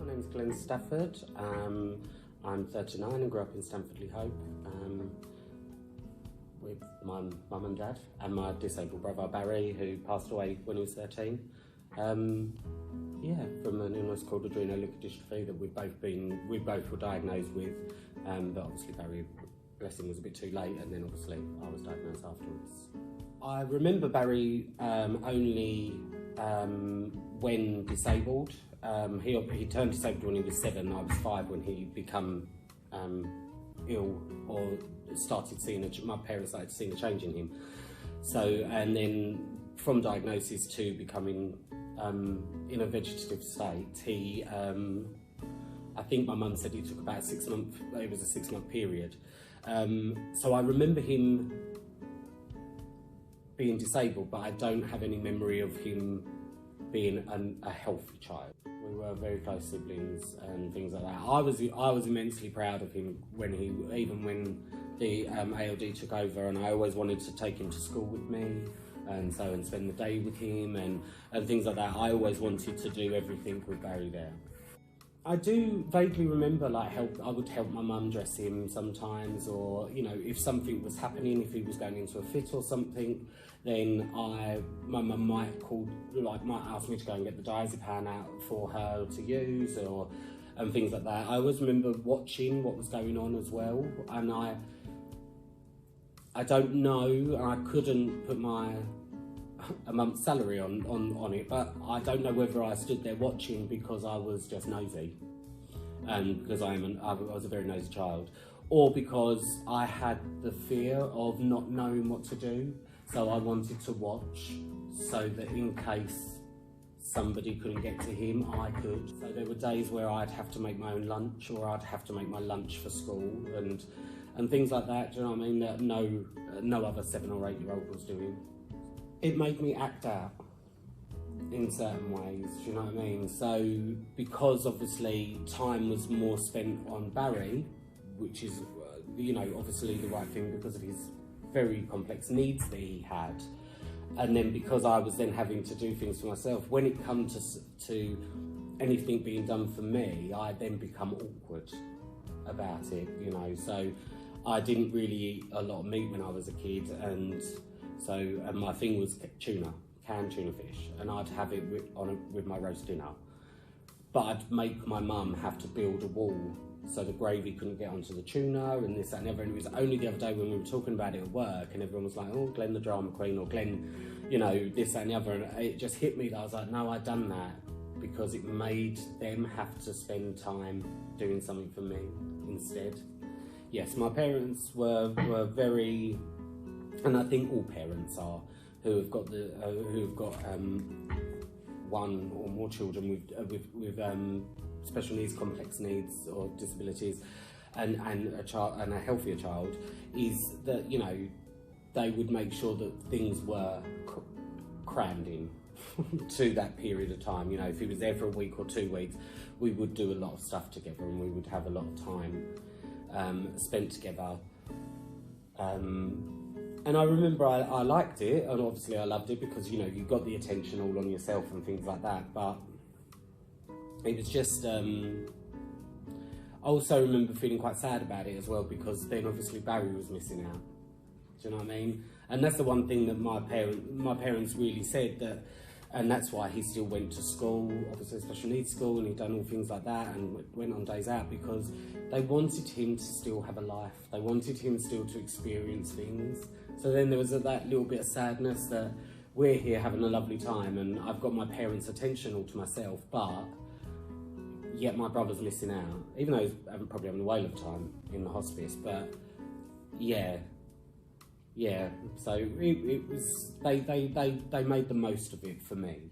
My name's Glenn Stafford. I'm 39 and grew up in Stamford-le-Hope with my mum and dad and my disabled brother Barry, who passed away when he was 13. From an illness called adrenoleukodystrophy that we both were diagnosed with, but obviously Barry, bless him, was a bit too late, and then obviously I was diagnosed afterwards. I remember Barry only when disabled. He turned disabled when he was 7. I was 5 when he became ill, or started seeing my parents started seeing a change in him. So, and then from diagnosis to becoming in a vegetative state, he, I think my mum said he took about 6 months. It was a 6-month period. So I remember him being disabled, but I don't have any memory of him being a healthy child. We were very close siblings and things like that. I was immensely proud of him even when the ALD took over, and I always wanted to take him to school with me and spend the day with him and things like that. I always wanted to do everything with Barry there. I do vaguely remember I would help my mum dress him sometimes, or if something was happening, if he was going into a fit or something, then my mum might ask me to go and get the diazepam out for her to use, and things like that. I always remember watching what was going on as well, and I don't know, I couldn't put a month's salary on it, but I don't know whether I stood there watching because I was just nosy, and because I was a very nosy child, or because I had the fear of not knowing what to do, so I wanted to watch so that in case somebody couldn't get to him, I could. So there were days where I'd have to make my own lunch, or I'd have to make my lunch for school and things like that, do you know what I mean, that no other 7 or 8-year-old was doing. It made me act out in certain ways, do you know what I mean? So because obviously time was more spent on Barry, which is, obviously the right thing because of his very complex needs that he had, and then because I was then having to do things for myself, when it comes to anything being done for me, I then become awkward about it, so I didn't really eat a lot of meat when I was a kid, and my thing was canned tuna fish, and I'd have it with my roast dinner. But I'd make my mum have to build a wall so the gravy couldn't get onto the tuna and this, that and the other. And it was only the other day when we were talking about it at work, and everyone was like, oh, Glenn the drama queen, or Glenn, this, that and the other. And it just hit me that I was like, no, I'd done that because it made them have to spend time doing something for me instead. Yes, my parents were very, and I think all parents are, who have got one or more children with special needs, complex needs, or disabilities, and a healthier child, is that they would make sure that things were crammed in to that period of time. If he was there for a week or 2 weeks, we would do a lot of stuff together, and we would have a lot of time spent together. And I remember I liked it, and obviously I loved it because you got the attention all on yourself and things like that. But it was just I also remember feeling quite sad about it as well, because then obviously Barry was missing out. Do you know what I mean? And that's the one thing that my parents really said, that, and that's why he still went to school, obviously special needs school, and he'd done all things like that and went on days out, because they wanted him to still have a life. They wanted him still to experience things. So then there was that little bit of sadness that we're here having a lovely time and I've got my parents' attention all to myself, but yet my brother's missing out, even though he's probably having a whale of time in the hospice. But yeah. So it was, they made the most of it for me.